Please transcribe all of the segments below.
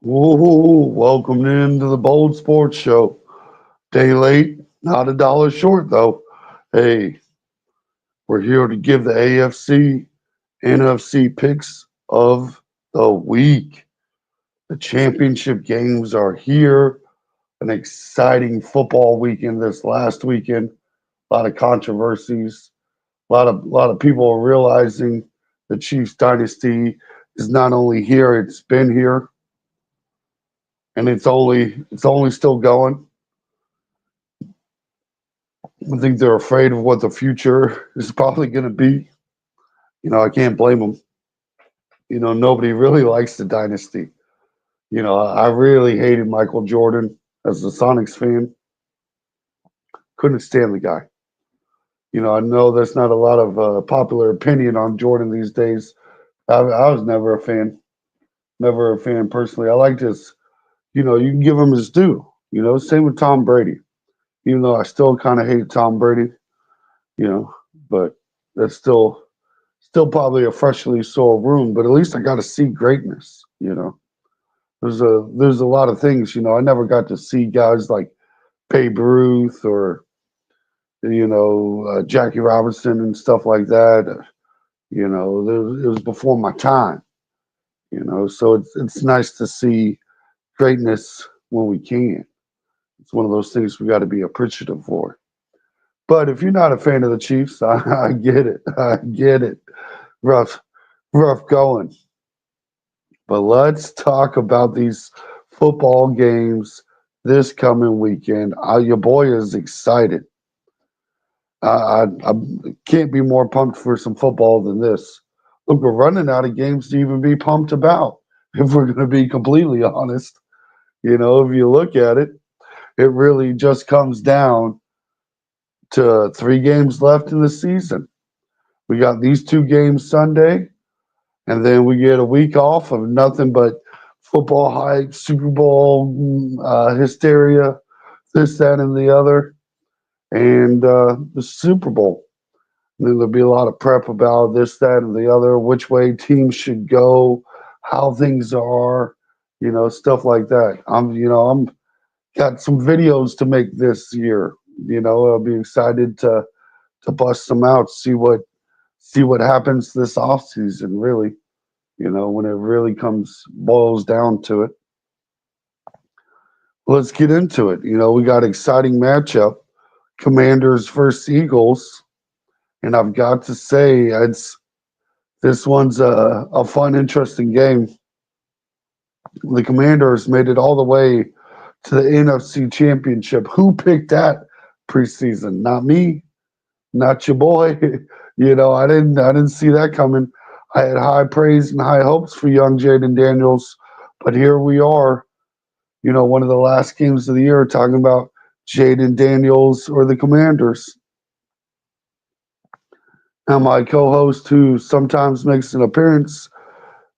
Whoa, welcome into the Bold Sports Show. Day late, not a dollar short though. Hey, we're here to give the AFC NFC picks of the week. The championship games are here. An exciting football weekend this last weekend. A lot of controversies. A lot of people are realizing the Chiefs dynasty is not only here, it's been here, and it's only still going. I think they're afraid of what the future is probably going to be. I can't blame them. Nobody really likes the dynasty. I really hated Michael Jordan as a Sonics fan. Couldn't stand the guy. I know there's not a lot of popular opinion on Jordan these days. I was never a fan personally. I liked his, you can give him his due. Same with Tom Brady. Even though I still kind of hate Tom Brady, you know, but that's still probably a freshly sore wound, but at least I got to see greatness. There's a lot of things, I never got to see guys like Babe Ruth or Jackie Robinson and stuff like that. It was before my time. So it's nice to see greatness when we can. It's one of those things we got to be appreciative for. But if you're not a fan of the Chiefs, I get it. I get it. Rough, rough going. But let's talk about these football games this coming weekend. Your boy is excited. I can't be more pumped for some football than this. Look, we're running out of games to even be pumped about, if we're going to be completely honest. If you look at it, it really just comes down to 3 games left in the season. We got these 2 games Sunday, and then we get a week off of nothing but football hype, Super Bowl hysteria, this, that, and the other, and the Super Bowl. And then there'll be a lot of prep about this, that, and the other, which way teams should go, how things are, stuff like that. I'm got some videos to make this year. I'll be excited to bust them out, see what happens this off season, really. When it really boils down to it. Let's get into it. We got exciting matchup, Commanders versus Eagles, and I've got to say, this one's a fun, interesting game. The Commanders made it all the way to the NFC Championship. Who picked that preseason? Not me, not your boy. I didn't see that coming. I had high praise and high hopes for young Jaden Daniels, but here we are. One of the last games of the year, talking about Jaden Daniels or the Commanders. Now, my co-host, who sometimes makes an appearance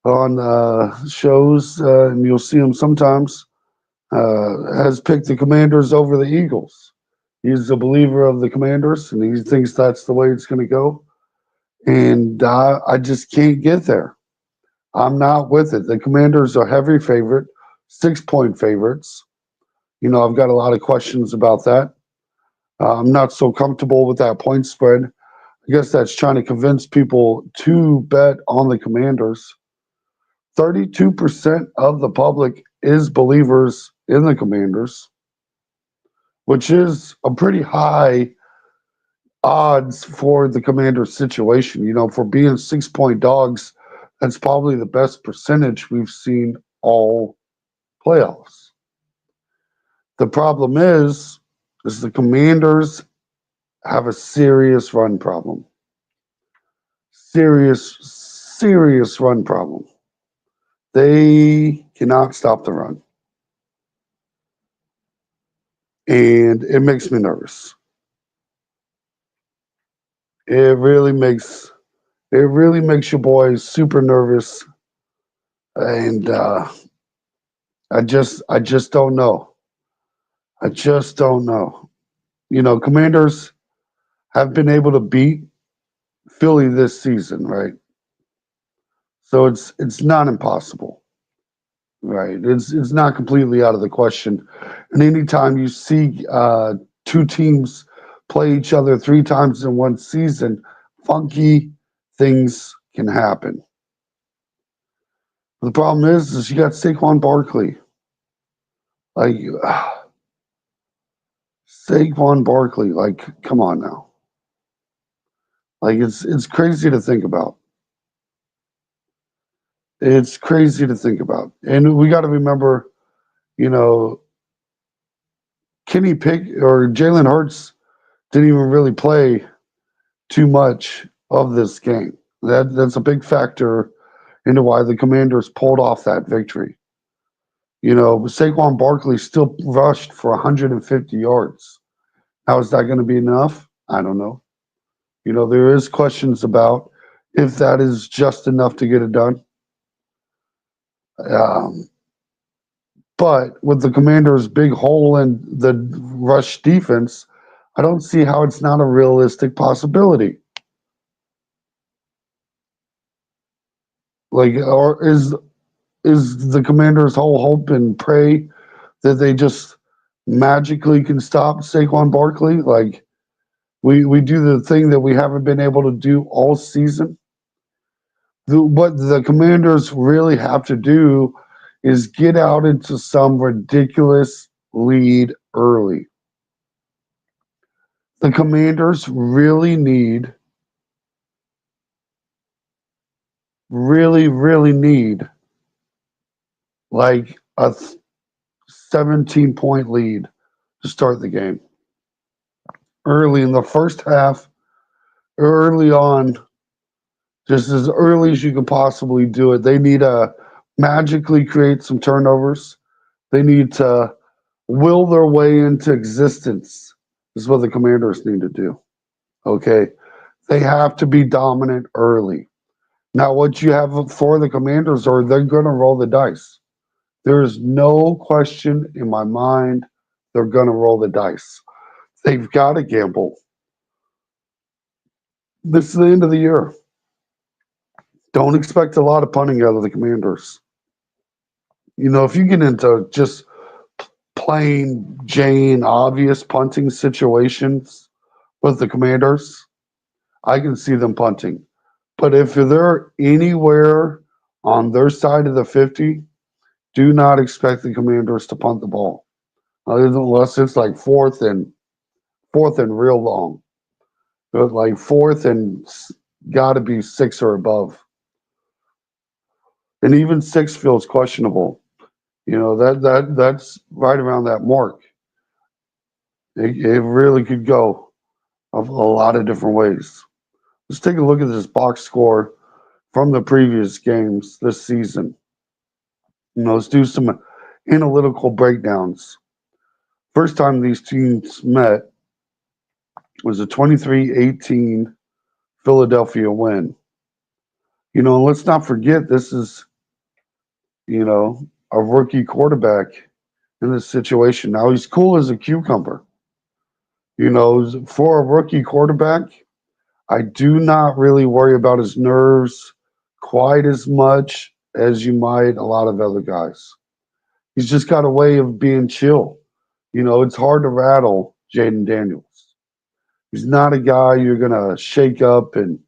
on shows, and you'll see him sometimes, has picked the Commanders over the Eagles. He's a believer of the Commanders, and he thinks that's the way it's going to go. And I just can't get there. I'm not with it. The Commanders are heavy favorite, 6-point favorites. I've got a lot of questions about that. I'm not so comfortable with that point spread. I guess that's trying to convince people to bet on the Commanders. 32% of the public is believers in the Commanders, which is a pretty high odds for the Commanders situation. For being 6-point dogs, that's probably the best percentage we've seen all playoffs. The problem is the Commanders have a serious run problem. Serious run problem. They cannot stop the run. And it makes me nervous. It really makes your boys super nervous. And I just don't know. I just don't know. Commanders have been able to beat Philly this season, right? So it's not impossible. Right. It's not completely out of the question. And anytime you see two teams play each other three times in one season, funky things can happen. The problem is you got Saquon Barkley. Like Saquon Barkley. Like, come on now. Like it's crazy to think about. It's crazy to think about. And we got to remember, you know, Kenny Pick or Jalen Hurts didn't even really play too much of this game. That's a big factor into why the Commanders pulled off that victory. Saquon Barkley still rushed for 150 yards. How is that going to be enough? I don't know. There is questions about if that is just enough to get it done. Um, but with the Commanders' big hole in the rush defense, I don't see how it's not a realistic possibility. Like, or is the Commanders' whole hope and pray that they just magically can stop Saquon Barkley? Like we do the thing that we haven't been able to do all season. What the Commanders really have to do is get out into some ridiculous lead early. The Commanders really need like a 17-point lead to start the game. Early in the first half, early on, just as early as you can possibly do it. They need to magically create some turnovers. They need to will their way into existence, is what the Commanders need to do. Okay. They have to be dominant early. Now, what you have for the Commanders are they're going to roll the dice. There is no question in my mind they're going to roll the dice. They've got to gamble. This is the end of the year. Don't expect a lot of punting out of the Commanders. If you get into just plain Jane obvious punting situations with the Commanders, I can see them punting. But if they're anywhere on their side of the 50, do not expect the Commanders to punt the ball. Unless it's like fourth and real long. But like fourth and got to be six or above. And even six feels questionable. That's right around that mark. It really could go a lot of different ways. Let's take a look at this box score from the previous games this season. Let's do some analytical breakdowns. First time these teams met was a 23-18 Philadelphia win. Let's not forget this is, a rookie quarterback in this situation. Now he's cool as a cucumber. For a rookie quarterback, I do not really worry about his nerves quite as much as you might a lot of other guys. He's just got a way of being chill. It's hard to rattle Jaden Daniels. He's not a guy you're gonna shake up and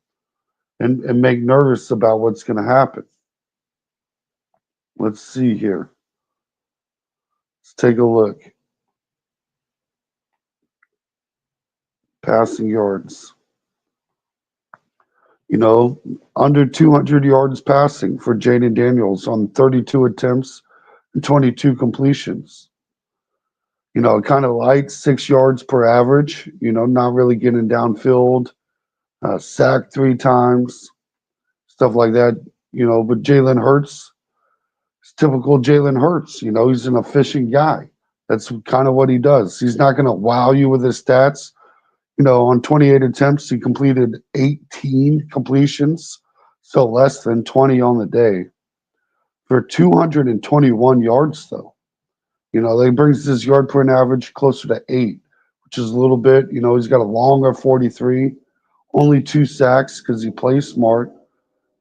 make nervous about what's gonna happen. Let's see here. Let's take a look. Passing yards. Under 200 yards passing for Jaden Daniels on 32 attempts and 22 completions. Kind of light, 6 yards per average, not really getting downfield, sacked 3 times, stuff like that. But Jalen Hurts, it's typical Jalen Hurts. He's an efficient guy. That's kind of what he does. He's not going to wow you with his stats. On 28 attempts, he completed 18 completions, so less than 20 on the day. For 221 yards, though. That brings his yard per average closer to 8, which is a little bit. He's got a longer 43, only 2 sacks because he plays smart.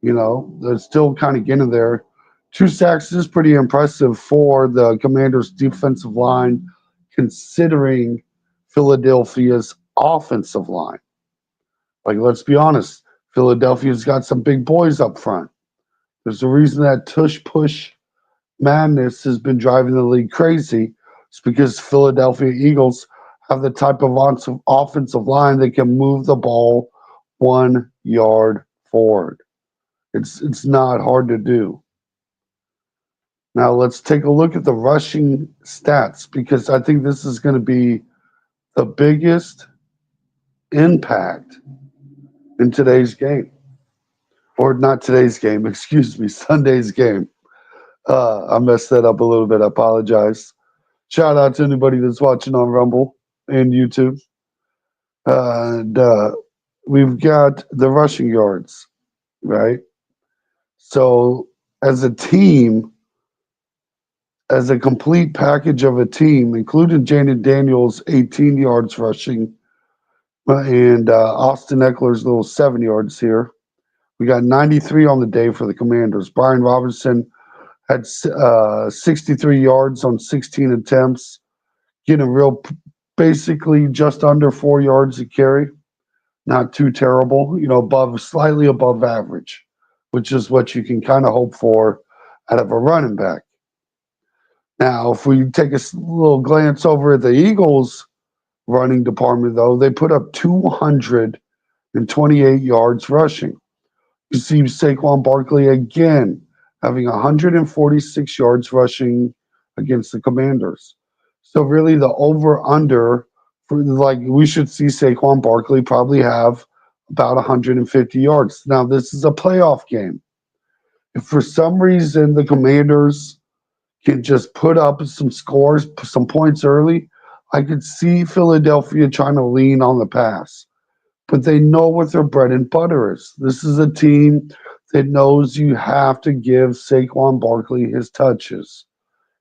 They're still kind of getting there. 2 sacks is pretty impressive for the Commanders' defensive line, considering Philadelphia's offensive line. Like, let's be honest, Philadelphia's got some big boys up front. There's a reason that tush push madness has been driving the league crazy. It's because Philadelphia Eagles have the type of offensive line that can move the ball 1 yard forward. It's not hard to do. Now let's take a look at the rushing stats because I think this is going to be the biggest impact in today's game. Or not today's game, excuse me, Sunday's game. I messed that up a little bit. I apologize. Shout out to anybody that's watching on Rumble and YouTube. And we've got the rushing yards, right? So as a team, as a complete package of a team, including Jaden Daniels' 18 yards rushing and Austin Eckler's little 7 yards here. We got 93 on the day for the Commanders. Brian Robinson had 63 yards on 16 attempts, getting basically just under 4 yards a carry. Not too terrible, slightly above average, which is what you can kind of hope for out of a running back. Now, if we take a little glance over at the Eagles' running department, though, they put up 228 yards rushing. You see Saquon Barkley again having 146 yards rushing against the Commanders. So really the over-under, we should see Saquon Barkley probably have about 150 yards. Now, this is a playoff game. If for some reason the Commanders can just put up some scores, some points early, I could see Philadelphia trying to lean on the pass. But they know what their bread and butter is. This is a team that knows you have to give Saquon Barkley his touches.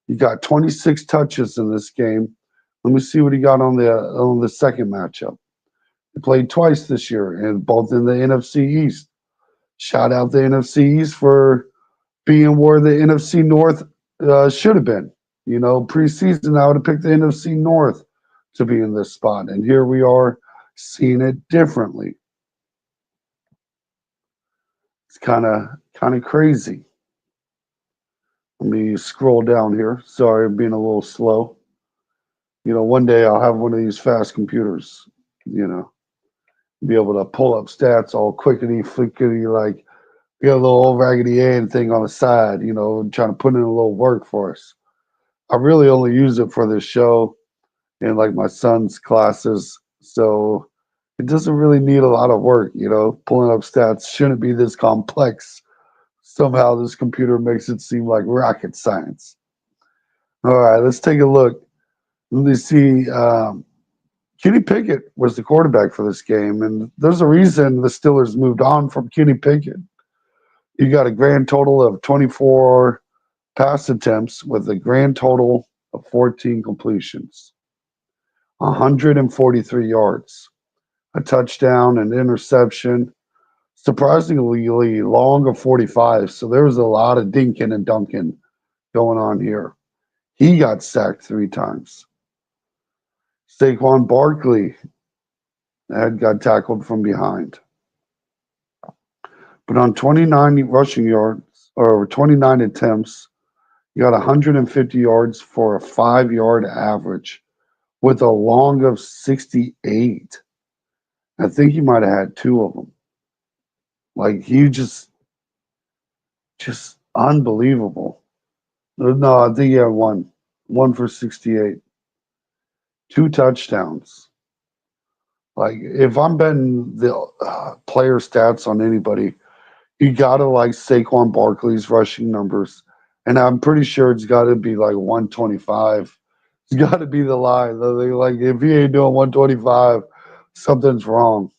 He got 26 touches in this game. Let me see what he got on the second matchup. He played twice this year, and both in the NFC East. Shout out the NFC East for being where the NFC North should have been. Preseason, I would have picked the NFC North to be in this spot, and here we are seeing it differently. It's kind of crazy. Let me scroll down here. Sorry, I'm being a little slow. One day I'll have one of these fast computers, be able to pull up stats all quickety, flickety, like we got a little old Raggedy Ann thing on the side, trying to put in a little work for us. I really only use it for this show and like my son's classes. So it doesn't really need a lot of work, pulling up stats shouldn't be this complex. Somehow this computer makes it seem like rocket science. All right, let's take a look. Let me see. Kenny Pickett was the quarterback for this game, and there's a reason the Steelers moved on from Kenny Pickett. You got a grand total of 24 pass attempts with a grand total of 14 completions, 143 yards, a touchdown, an interception, surprisingly long of 45. So there was a lot of dinking and dunking going on here. He got sacked 3 times. Saquon Barkley got tackled from behind. But on 29 rushing yards, or 29 attempts, you got 150 yards for a 5-yard average with a long of 68. I think he might have had 2 of them. Like, he just unbelievable. No, I think he had 1 for 68. 2 touchdowns. Like, if I'm betting the player stats on anybody, you gotta like Saquon Barkley's rushing numbers, and I'm pretty sure it's got to be like 125. It's got to be the line. Like, if he ain't doing 125, something's wrong.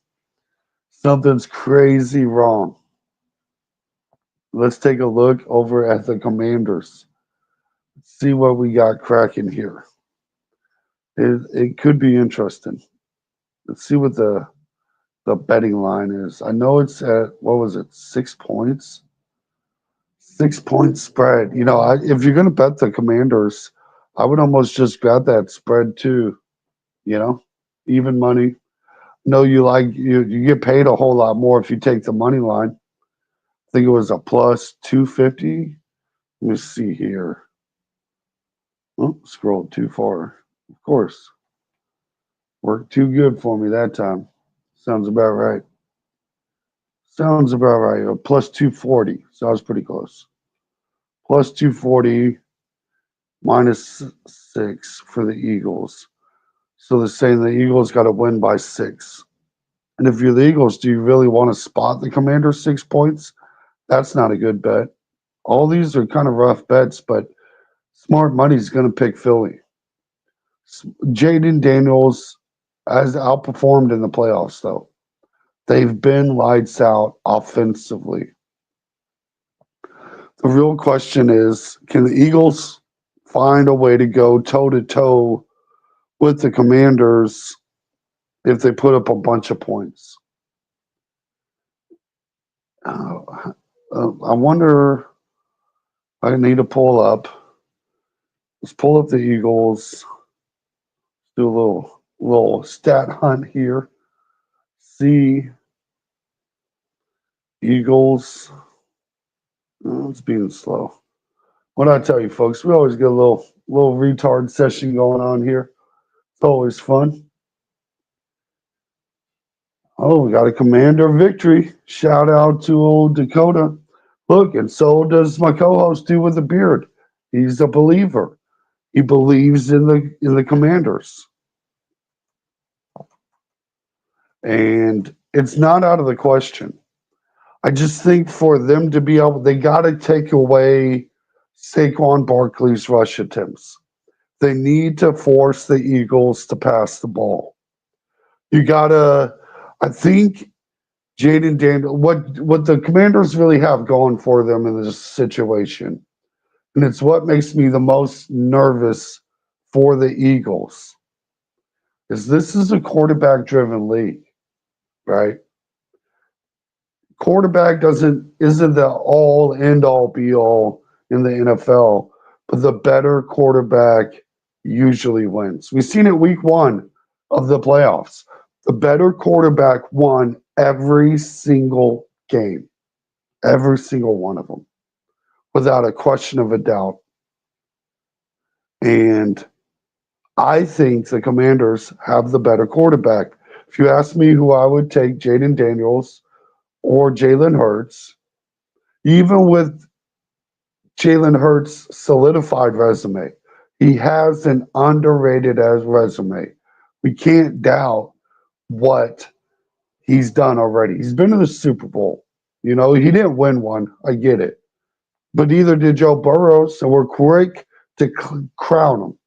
Something's crazy wrong. Let's take a look over at the Commanders. Let's see what we got cracking here. It could be interesting. Let's see what the betting line is. I know it's at, what was it, 6 points? 6 point spread. If you're going to bet the Commanders, I would almost just bet that spread too. You know, even money. No, you get paid a whole lot more if you take the money line. I think it was a plus 250. Let me see here. Oh, scrolled too far. Of course, worked too good for me that time. Sounds about right. Sounds about right. A plus 240. So I was pretty close. Plus 240, minus 6 for the Eagles. So they're saying the Eagles got to win by 6. And if you're the Eagles, do you really want to spot the Commanders 6 points? That's not a good bet. All these are kind of rough bets, but smart money's going to pick Philly. Jaden Daniels has outperformed in the playoffs, though. They've been lights out offensively. The real question is, can the Eagles find a way to go toe to toe with the Commanders if they put up a bunch of points? I wonder. I need to pull up. Let's pull up the Eagles. Do a little stat hunt here. See Eagles. Oh, it's being slow. What I tell you, folks, we always get a little retard session going on here. It's always fun. Oh, we got a Commander victory. Shout out to old Dakota. Look, and so does my co-host do with the beard. He's a believer. He believes in the Commanders. And it's not out of the question. I just think for them to be able, they got to take away Saquon Barkley's rush attempts. They need to force the Eagles to pass the ball. You gotta, I think Jaden Daniel, what the Commanders really have going for them in this situation, and it's what makes me the most nervous for the Eagles, is this is a quarterback-driven league, right? Quarterback isn't the all end all be all in the NFL, but the better quarterback usually wins. We've seen it week 1 of the playoffs. The better quarterback won every single game, every single one of them, without a question of a doubt. And I think the Commanders have the better quarterback. If you ask me who I would take, Jaden Daniels or Jalen Hurts, even with Jalen Hurts' solidified resume, he has an underrated as resume. We can't doubt what he's done already. He's been to the Super Bowl. He didn't win one. I get it. But neither did Joe Burrow, so we're quick to crown him.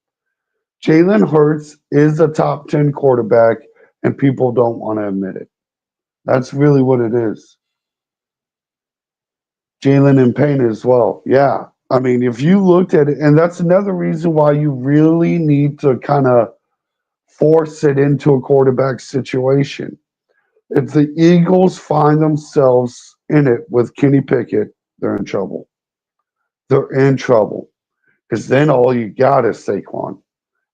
Jalen Hurts is a top 10 quarterback, and people don't want to admit it. That's really what it is. Jalen in pain as well. Yeah. I mean, if you looked at it, and that's another reason why you really need to kind of force it into a quarterback situation. If the Eagles find themselves in it with Kenny Pickett, they're in trouble. They're in trouble because then all you got is Saquon.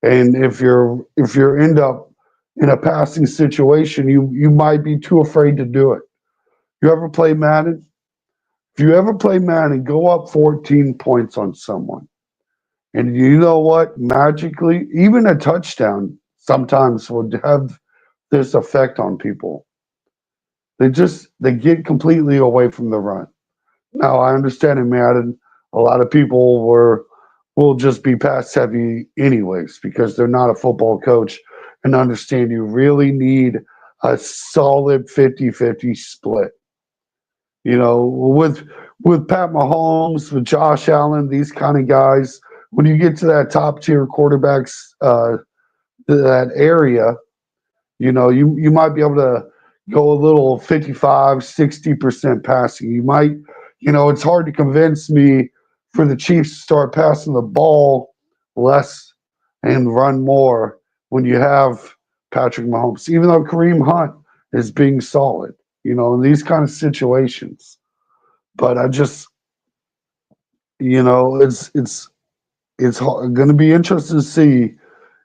And if you end up in a passing situation, you might be too afraid to do it. You ever play Madden? If you ever play Madden, go up 14 points on someone. And you know what? Magically, even a touchdown sometimes would have this effect on people. They get completely away from the run. Now I understand in Madden, a lot of people will just be pass heavy anyways because they're not a football coach and understand you really need a solid 50-50 split. With Pat Mahomes, with Josh Allen, these kind of guys, when you get to that top tier quarterbacks, that area, you might be able to go a little 55, 60% passing. You might, it's hard to convince me for the Chiefs to start passing the ball less and run more when you have Patrick Mahomes, even though Kareem Hunt is being solid, in these kind of situations. But it's going to be interesting to see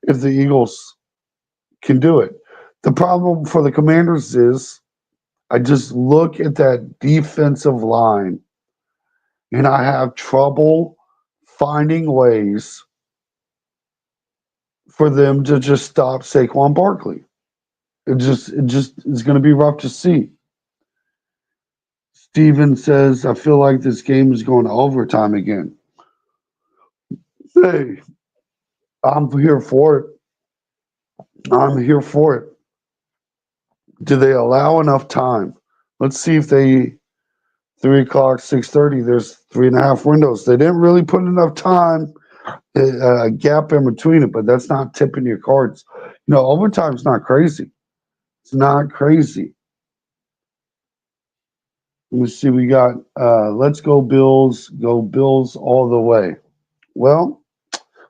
if the Eagles can do it. The problem for the Commanders is I just look at that defensive line and I have trouble finding ways for them to just stop Saquon Barkley. It just is going to be rough to see. Steven says, I feel like this game is going to overtime again. Hey, I'm here for it. I'm here for it. Do they allow enough time? Let's see if they 3 o'clock, 6:30. There's 3.5 windows. They didn't really put enough time, a gap in between it, but that's not tipping your cards. Overtime's not crazy. It's not crazy. Let me see. We got let's go Bills all the way. Well,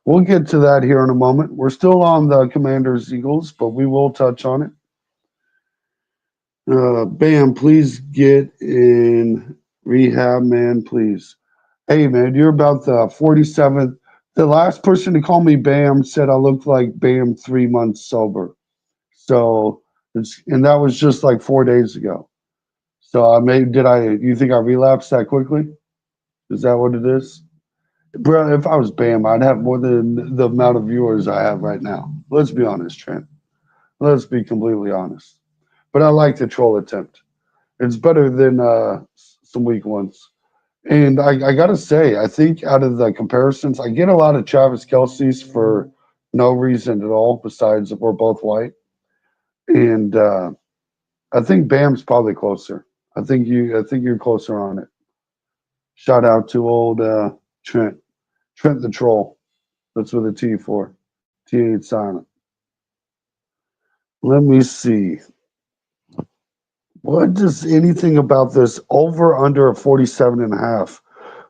we'll get to that here in a moment. We're still on the Commanders Eagles, but we will touch on it. Bam, please get in rehab, man, please. Hey, man, you're about the 47th. The last person to call me Bam said I looked like Bam 3 months sober. So, and that was just like 4 days ago. So you think I relapsed that quickly? Is that what it is? Bro, if I was Bam, I'd have more than the amount of viewers I have right now. Let's be honest, Trent. Let's be completely honest. But I like the troll attempt. It's better than some weak ones. And I got to say, I think out of the comparisons, I get a lot of Travis Kelsey's for no reason at all, besides that we're both white. And I think Bam's probably closer. I think you're closer on it. Shout out to old Trent. Trent the Troll. That's what a T for. T8 silent. Let me see. What does anything about this over under a 47.5,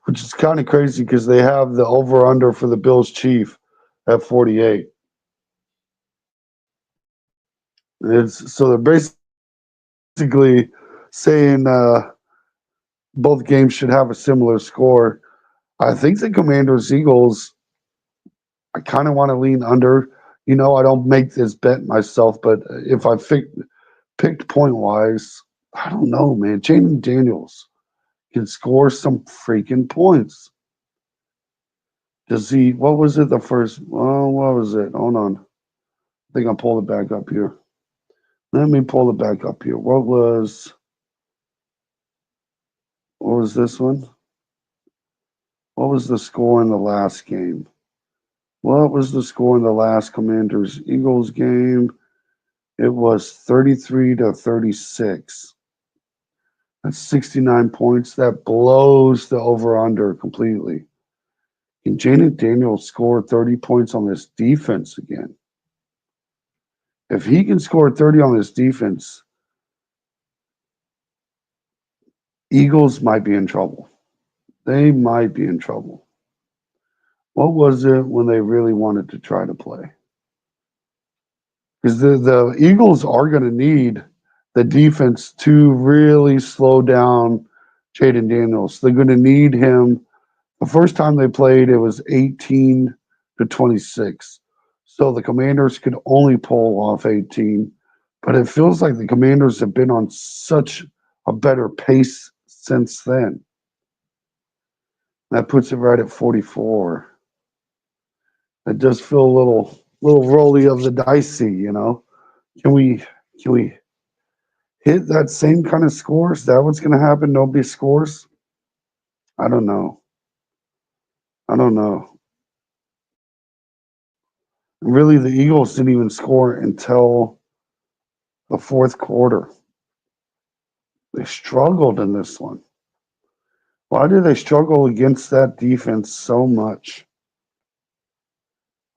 which is kind of crazy because they have the over under for the Bills Chief at 48. They're basically saying both games should have a similar score. I think the Commanders Eagles, I kind of want to lean under. I don't make this bet myself, but if I picked point wise, I don't know, man. Jaden Daniels can score some freaking points. Does he? What was it? The first? Oh, what was it? Hold on. I think I'll pull it back up here. Let me pull it back up here. What was this one? What was the score in the last game? What was the score in the last Commanders Eagles game? It was 33-36. That's 69 points. That blows the over under completely. Can Jaden Daniels score 30 points on this defense again? If he can score 30 on this defense, Eagles might be in trouble. They might be in trouble. What was it when they really wanted to try to play? Because the Eagles are going to need the defense to really slow down Jaden Daniels. They're going to need him. The first time they played, it was 18-26. So the Commanders could only pull off 18. But it feels like the Commanders have been on such a better pace since then. That puts it right at 44. It does feel a little rolly of the dicey. Can we hit that same kind of score? Is that what's going to happen? Nobody scores? I don't know. Really, the Eagles didn't even score until the fourth quarter. They struggled in this one. Why do they struggle against that defense so much?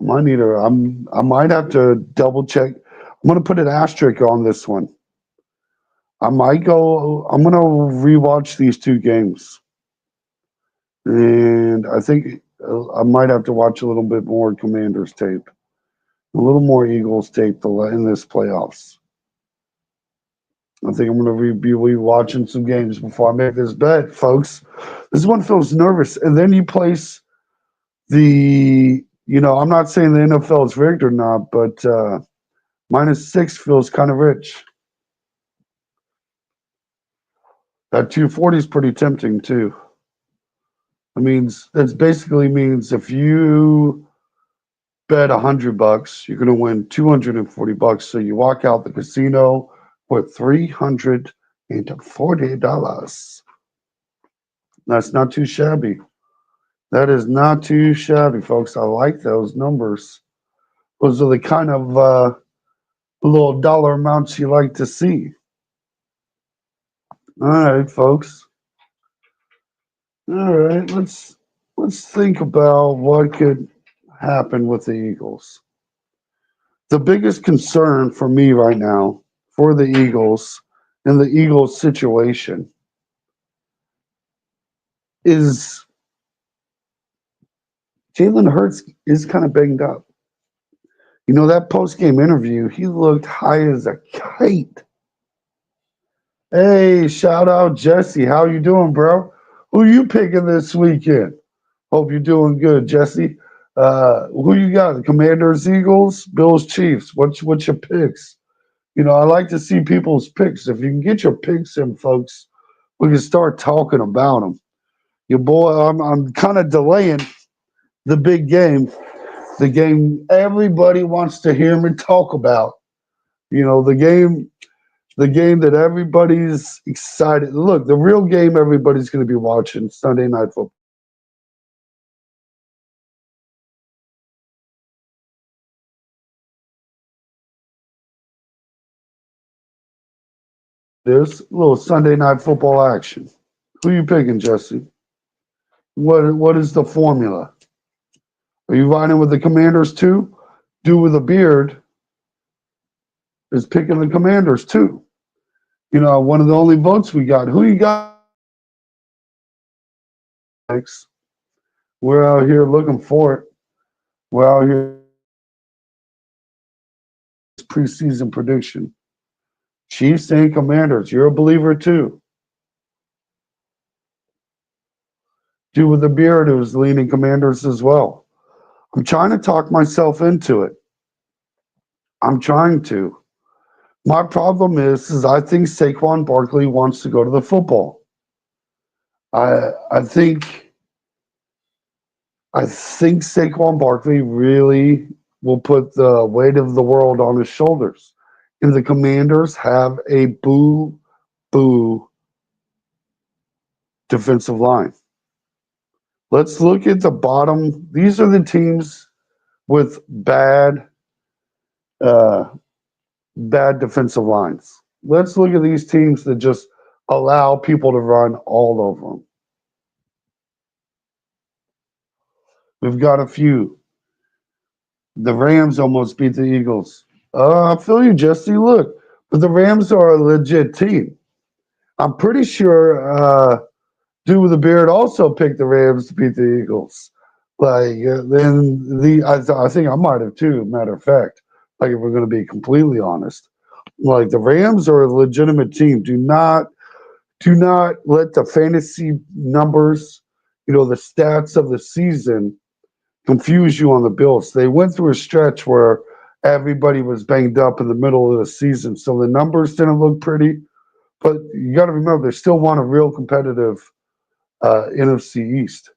I might have to double check. I'm going to put an asterisk on this one. I'm going to rewatch these two games. And I think I might have to watch a little bit more Commanders tape, a little more Eagles tape in this playoffs. I think I'm going to be watching some games before I make this bet, folks. This one feels nervous. And then you place I'm not saying the NFL is rigged or not, but -6 feels kind of rich. That 240 is pretty tempting too. It means that basically means if you bet $100, you're going to win $240. So you walk out the casino with $340. That's not too shabby. That is not too shabby, folks. I like those numbers. Those are the kind of little dollar amounts you like to see. All right, folks. All right, let's think about what could happen with the Eagles. The biggest concern for me right now for the Eagles and the Eagles situation is Jalen Hurts is kind of banged up. That post game interview, he looked high as a kite. Hey, shout out Jesse. How you doing, bro? Who you picking this weekend? Hope you're doing good, Jesse. Who you got? The Commanders, Eagles, Bills, Chiefs. What's your picks? I like to see people's picks. If you can get your picks in, folks, we can start talking about them. Your boy, I'm kind of delaying the big game, the game everybody wants to hear me talk about. The game that everybody's excited. Look, the real game everybody's going to be watching Sunday Night Football. There's a little Sunday Night Football action. Who you picking, Jesse? What is the formula? Are you riding with the Commanders too? Dude with a beard is picking the Commanders too. One of the only votes we got. Who you got? We're out here looking for it. We're out here preseason prediction. Chiefs and Commanders. You're a believer too. Dude with the beard who's leaning Commanders as well. I'm trying to talk myself into it. I'm trying to. My problem is I think Saquon Barkley wants to go to the football. I think Saquon Barkley really will put the weight of the world on his shoulders. And the Commanders have a boo defensive line. Let's look at the bottom. These are the teams with uh, bad defensive lines. Let's look at these teams that just allow people to run all over them. We've got a few. The Rams almost beat the Eagles. I feel you, Jesse. Look, but the Rams are a legit team. I'm pretty sure Dude with the beard also picked the Rams to beat the Eagles. I think I might have too. Matter of fact, like if we're going to be completely honest, like the Rams are a legitimate team. Do not let the fantasy numbers, the stats of the season confuse you on the Bills. They went through a stretch where everybody was banged up in the middle of the season, so the numbers didn't look pretty. But you got to remember, they still won a real competitive NFC East.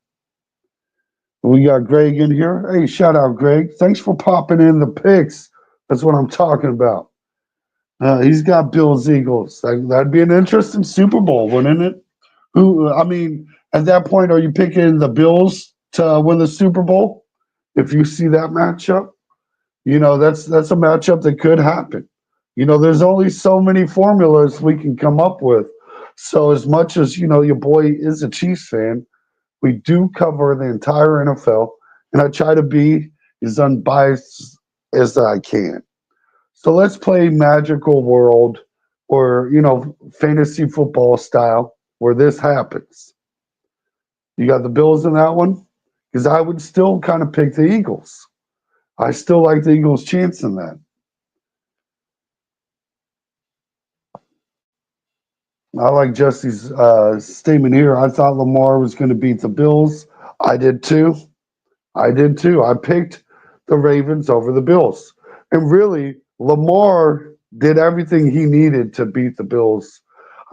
We got Greg in here. Hey, shout out, Greg. Thanks for popping in the picks. That's what I'm talking about. He's got Bills Eagles. That'd be an interesting Super Bowl, wouldn't it? At that point, are you picking the Bills to win the Super Bowl? If you see that matchup, that's a matchup that could happen. There's only so many formulas we can come up with. So as much as your boy is a Chiefs fan, we do cover the entire NFL, and I try to be as unbiased as I can. So let's play Magical World or, fantasy football style where this happens. You got the Bills in that one? Because I would still kind of pick the Eagles. I still like the Eagles' chance in that. I like Jesse's statement here. I thought Lamar was going to beat the Bills. I did too. I did too. I picked the Ravens over the Bills. And really, Lamar did everything he needed to beat the Bills.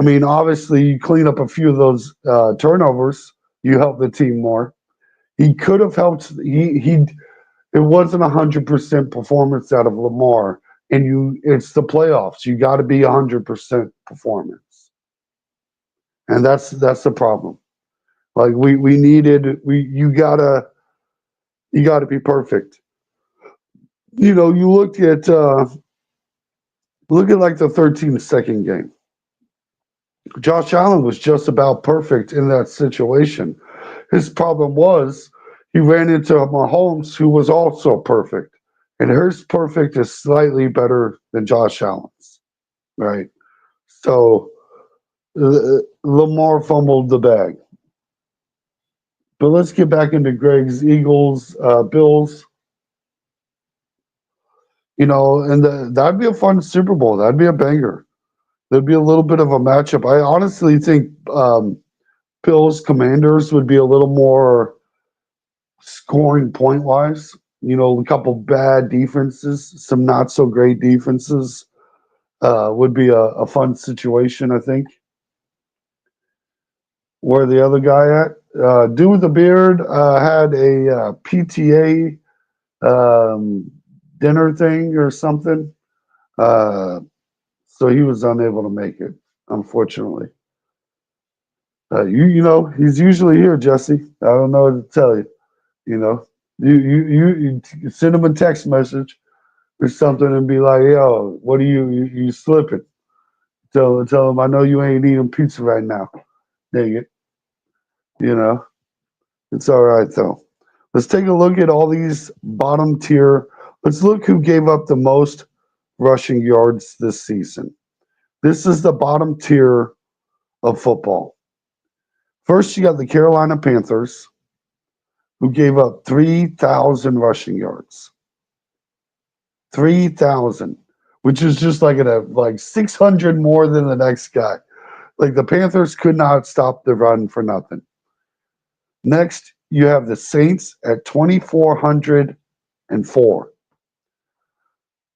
I mean, obviously, you clean up a few of those turnovers, you help the team more. He could have helped. It wasn't 100% performance out of Lamar, and it's the playoffs. You got to be 100% performance, and that's the problem. Like we needed we you gotta be perfect. You know, you look at like the 13-second game. Josh Allen was just about perfect in that situation. His problem was he ran into Mahomes, who was also perfect. And his perfect is slightly better than Josh Allen's, right? So Lamar fumbled the bag. But let's get back into Greg's Eagles, Bills. You know, and that'd be a fun Super Bowl. That'd be a banger. There'd be a little bit of a matchup. I honestly think Bills Commanders would be a little more scoring point wise. You know, a couple bad defenses, some not so great defenses would be a fun situation, I think. Where the other guy at? Dude with the beard had a PTA dinner thing or something. Uh, so he was unable to make it, unfortunately. You know, he's usually here, Jesse. I don't know what to tell you. You know, you send him a text message or something and be like, "Yo, what are you slipping?" Tell him I know you ain't eating pizza right now. Dang it, you know it's all right though. Let's take a look at all these bottom tier. Let's look who gave up the most rushing yards this season. This is the bottom tier of football. First, you got the Carolina Panthers, who gave up 3,000 rushing yards. 3,000, which is just like 600 more than the next guy. Like the Panthers could not stop the run for nothing. Next, you have the Saints at 2,404.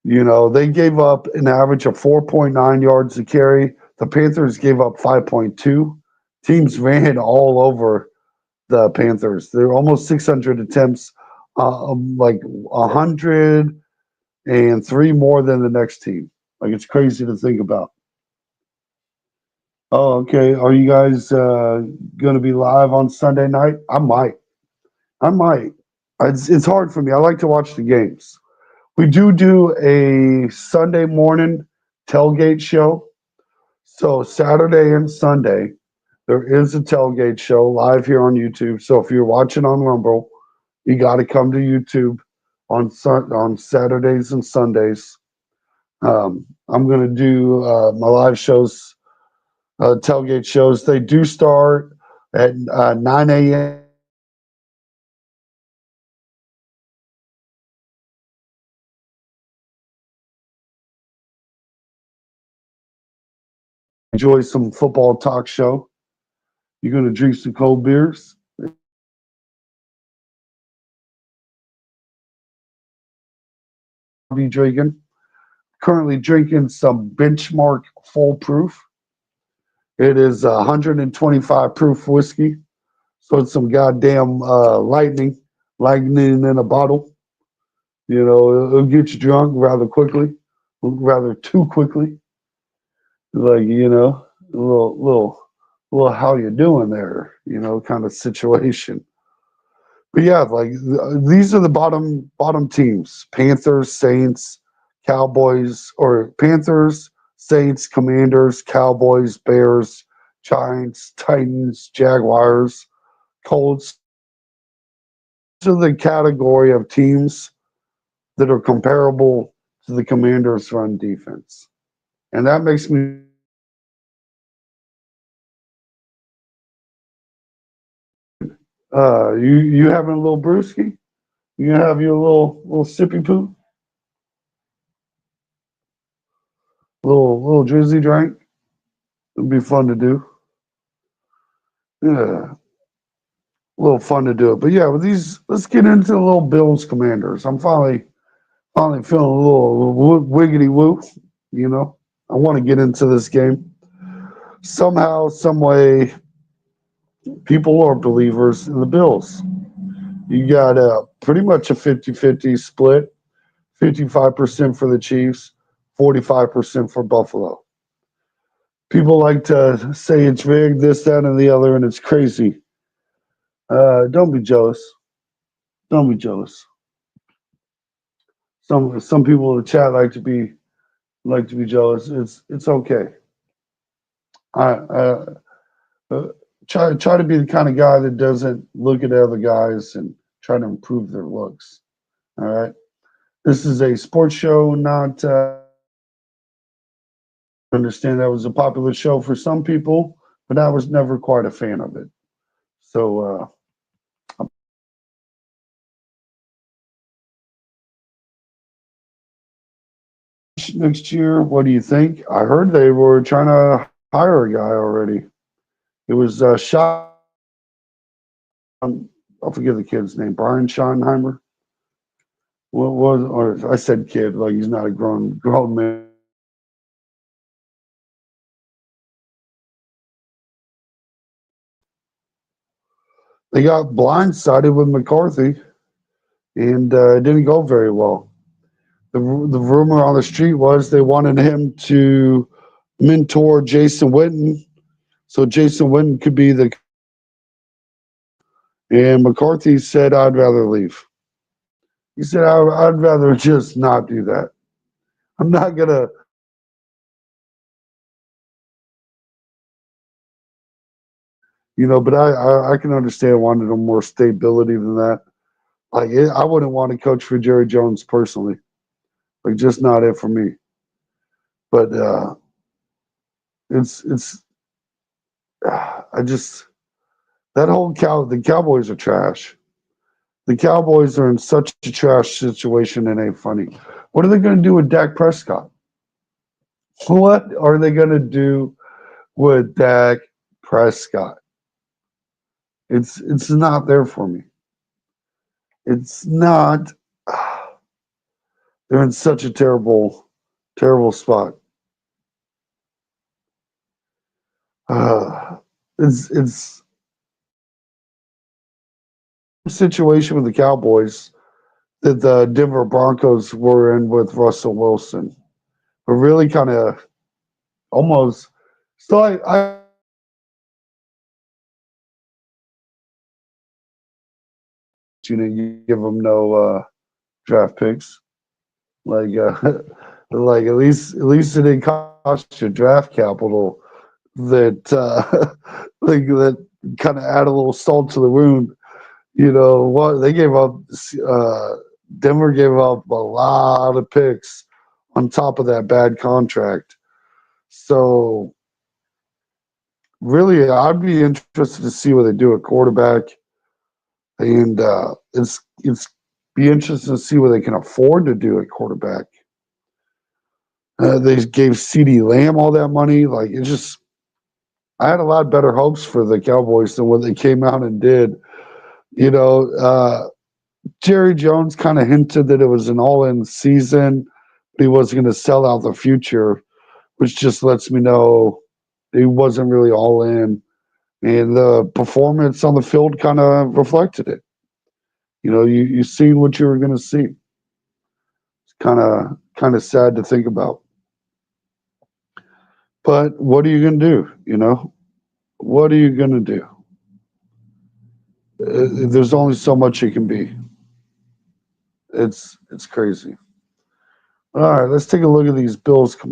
You know, they gave up an average of 4.9 yards a carry. The Panthers gave up 5.2. Teams ran all over the Panthers. There were almost 600 attempts, like 103 more than the next team. Like it's crazy to think about. Oh, okay. Are you guys going to be live on Sunday night? I might. I might. It's hard for me. I like to watch the games. We do a Sunday morning tailgate show. So Saturday and Sunday, there is a tailgate show live here on YouTube. So if you're watching on Rumble, you got to come to YouTube on Saturdays and Sundays. I'm going to do my live shows, tailgate shows. They do start at 9 a.m. Enjoy some football talk show. You're going to drink some cold beers. I'll be drinking. Currently drinking some Benchmark Full Proof. It is 125 proof whiskey. So it's some goddamn lightning in a bottle. You know, it'll get you drunk rather quickly, rather too quickly. Like, you know, a little how you doing there, you know, kind of situation. But yeah, like these are the bottom teams: Panthers, Saints, Cowboys, or Panthers, Saints, Commanders, Cowboys, Bears, Giants, Titans, Jaguars, Colts. These are the category of teams that are comparable to the Commanders' run defense, and that makes me. You having a little brewski? You gonna have your little sippy poo, little drizzy drink. It'd be fun to do. Yeah, a little fun to do it. But yeah, with these, let's get into the little Bills Commanders. I'm finally feeling a little wiggity woo. You know, I want to get into this game somehow, some way. People are believers in the Bills. You got pretty much a 50-50 split, 55% for the Chiefs, 45% for Buffalo. People like to say it's rigged, this, that, and the other, and it's crazy. Don't be jealous. Don't be jealous. Some people in the chat like to be jealous. It's okay. I uh, try to be the kind of guy that doesn't look at other guys and try to improve their looks. All right. This is a sports show, not. Understand that was a popular show for some people, but I was never quite a fan of it. So next year, what do you think? I heard they were trying to hire a guy already. It was shot. I'll forget the kid's name. Brian Schottenheimer. What was? Or I said kid, like he's not a grown man. They got blindsided with McCarthy, and it didn't go very well. The rumor on the street was they wanted him to mentor Jason Witten, so Jason Witten could be the. And McCarthy said, "I'd rather leave." He said, "I'd rather just not do that. I'm not gonna." But I can understand wanting a more stability than that. Like I wouldn't want to coach for Jerry Jones personally. Like just not it for me. But it's I just that whole the Cowboys are trash. The Cowboys are in such a trash situation and ain't funny. What are they going to do with Dak Prescott? What are they going to do with Dak Prescott? It's not there for me. It's not. They're in such a terrible spot. Uh, it's a situation with the Cowboys that the Denver Broncos were in with Russell Wilson. But really kind of almost so I you give them no draft picks. Like like at least it didn't cost you draft capital that like that kind of add a little salt to the wound. What they gave up uh Denver gave up a lot of picks on top of that bad contract. So really I'd be interested to see what they do at quarterback, and it's be interesting to see what they can afford to do at quarterback. They gave CD Lamb all that money. Like it just I had a lot better hopes for the Cowboys than what they came out and did. You know, Jerry Jones kind of hinted that it was an all-in season, but he wasn't going to sell out the future, which just lets me know he wasn't really all in. And the performance on the field kind of reflected it. You seen what you were going to see. It's kind of sad to think about. But what are you going to do? What are you going to do? There's only so much it can be. It's crazy. All right, let's take a look at these Bills Chiefs.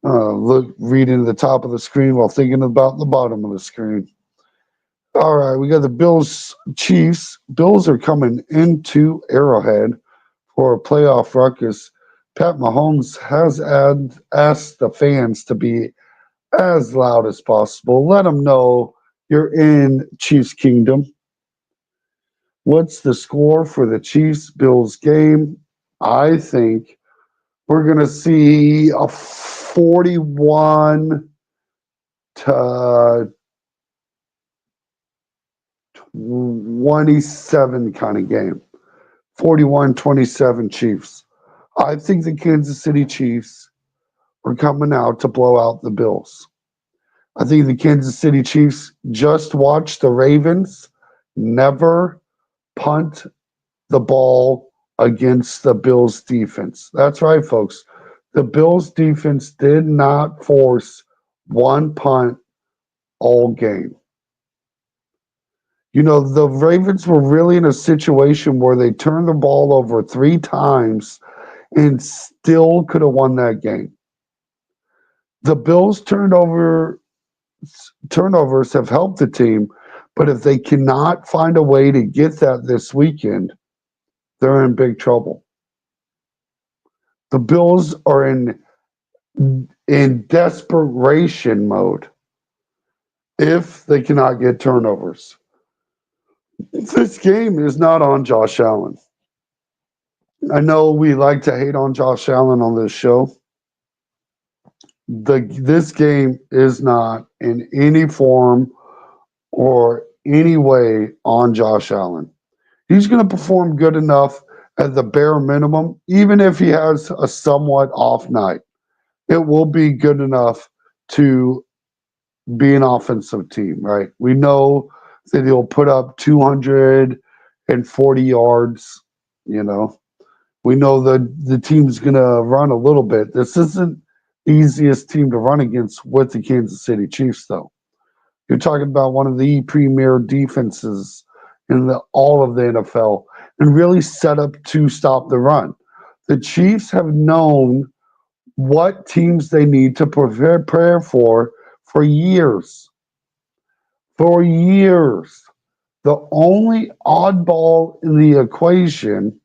Reading the top of the screen while thinking about the bottom of the screen. All right, we got the Bills Chiefs. Bills are coming into Arrowhead for a playoff ruckus. Pat Mahomes has asked the fans to be as loud as possible. Let them know you're in Chiefs Kingdom. What's the score for the Chiefs Bills game? I think We're going to see a 41 to 27 kind of game. 41-27 Chiefs. I think the Kansas City Chiefs are coming out to blow out the Bills. I think the Kansas City Chiefs just watched the Ravens never punt the ball against the Bills defense. That's right, folks. The Bills defense did not force one punt all game. You know, the Ravens were really in a situation where they turned the ball over 3 times and still could have won that game. The Bills turnovers have helped the team, but if they cannot find a way to get that this weekend, they're in big trouble. The Bills are in desperation mode if they cannot get turnovers. This game is not on Josh Allen. I know we like to hate on Josh Allen on this show. This game is not in any form or any way on Josh Allen. He's going to perform good enough at the bare minimum, even if he has a somewhat off night. It will be good enough to be an offensive team, right? We know that he'll put up 240 yards, you know. We know that the team's going to run a little bit. This isn't the easiest team to run against with the Kansas City Chiefs, though. You're talking about one of the premier defenses in all of the NFL and really set up to stop the run. The Chiefs have known what teams they need to prepare for years. For years. The only oddball in the equation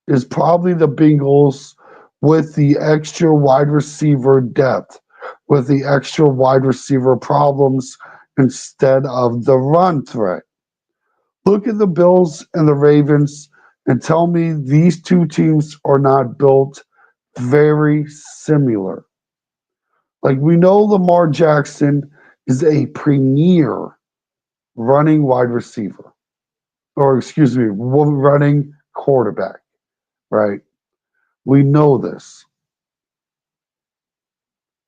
is probably the Bengals with the extra wide receiver depth, with the extra wide receiver problems instead of the run threat. Look at the Bills and the Ravens and tell me these two teams are not built very similar. Like we know Lamar Jackson is a premier running wide receiver, or excuse me, running quarterback, right? We know this.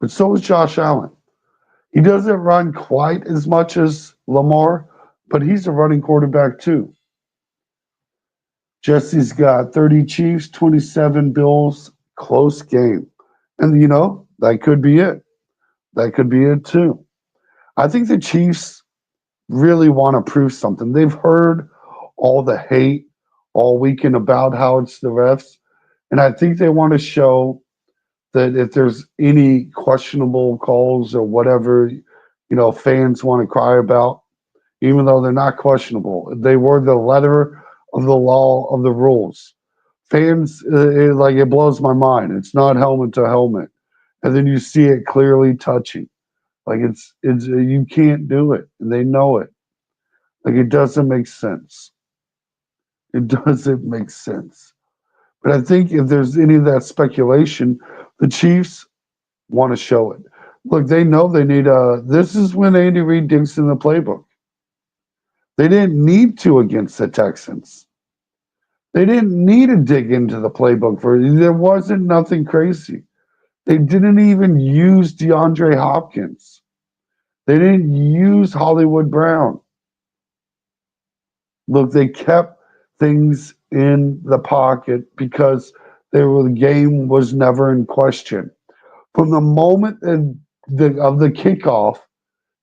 But so is Josh Allen. He doesn't run quite as much as Lamar, but he's a running quarterback too. Jesse's got 30 Chiefs, 27 Bills, close game. And, you know, that could be it. That could be it too. I think the Chiefs really want to prove something. They've heard all the hate all weekend about how it's the refs. And I think they want to show that if there's any questionable calls or whatever, you know, fans want to cry about, even though they're not questionable, they were the letter of the law of the rules. Fans, like it blows my mind. It's not helmet to helmet, and then you see it clearly touching. Like it's you can't do it, and they know it. Like it doesn't make sense. It doesn't make sense. But I think if there's any of that speculation, the Chiefs want to show it. Look, they know they need a. This is when Andy Reid digs in the playbook. They didn't need to against the Texans. They didn't need to dig into the playbook for there wasn't nothing crazy. They didn't even use DeAndre Hopkins. They didn't use Hollywood Brown. Look, they kept things in the pocket because the game was never in question. From the moment of the kickoff,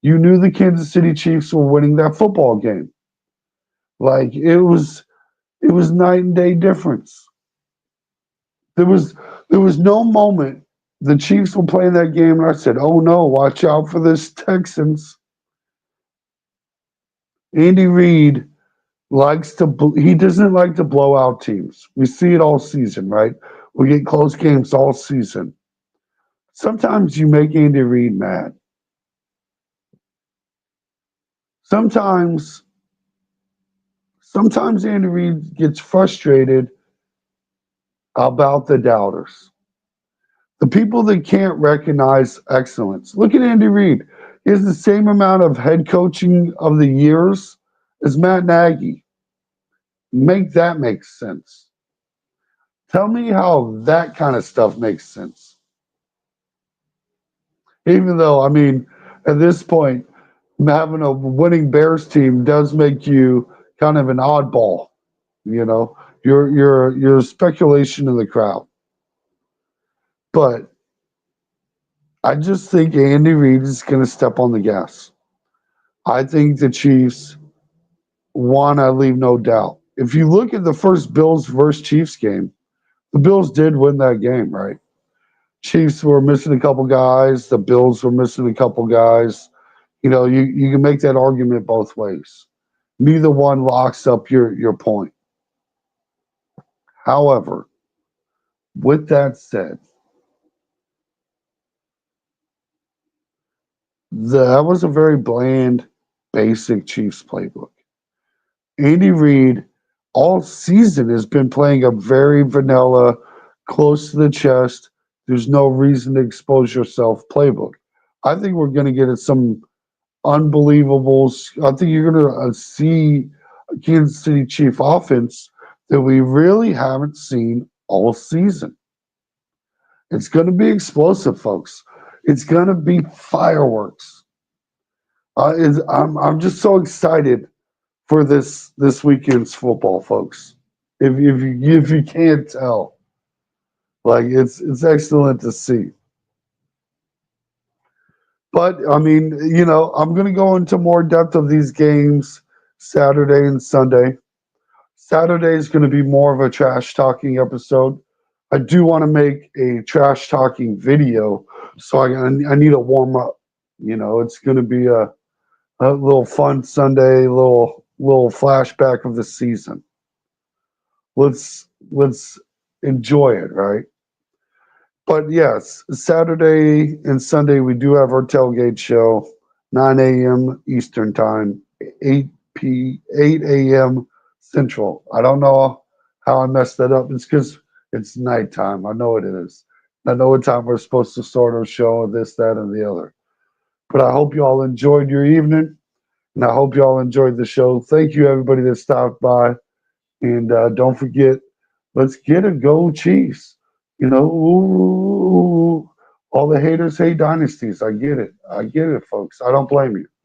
you knew the Kansas City Chiefs were winning that football game. Like it was night and day difference. There was there was no moment the Chiefs were playing that game and I said, "Oh no, watch out for this Texans." Andy Reid he doesn't like to blow out teams. We see it all season, right? We get close games all season. Sometimes you make Andy Reid mad. Sometimes sometimes Andy Reid gets frustrated about the doubters. The people that can't recognize excellence. Look at Andy Reid. He has the same amount of head coaching of the years as Matt Nagy. Make that make sense. Tell me how that kind of stuff makes sense. Even though, I mean, at this point, having a winning Bears team does make you kind of an oddball. You know, you're speculation in the crowd. But I just think Andy Reid is going to step on the gas. I think the Chiefs won. I leave no doubt. If you look at the first Bills versus Chiefs game, the Bills did win that game, right? Chiefs were missing a couple guys. The Bills were missing a couple guys. You know, you can make that argument both ways. Neither one locks up your point. However, with that said, that was a very bland, basic Chiefs playbook. Andy Reid all season has been playing a very vanilla, close to the chest. There's no reason to expose yourself playbook. I think we're going to get some unbelievable. I think you're going to see a Kansas City Chief offense that we really haven't seen all season. It's going to be explosive, folks. It's going to be fireworks. I'm just so excited for this weekend's football, folks. If you can't tell, like it's excellent to see. But I mean, you know, I'm going to go into more depth of these games Saturday and Sunday. Saturday is going to be more of a trash talking episode. I do want to make a trash talking video, so I need a warm up. You know, it's going to be a little fun Sunday, little flashback of the season. Let's enjoy it, right? But yes, Saturday and Sunday we do have our tailgate show, 9 a.m. Eastern time, 8 a.m. Central. I don't know how I messed that up. It's because it's nighttime. I know it is. I know what time we're supposed to start our show, this, that, and the other. But I hope you all enjoyed your evening, and I hope you all enjoyed the show. Thank you, everybody that stopped by. And don't forget, let's get a go Chiefs. You know, ooh, all the haters hate dynasties. I get it. I get it, folks. I don't blame you.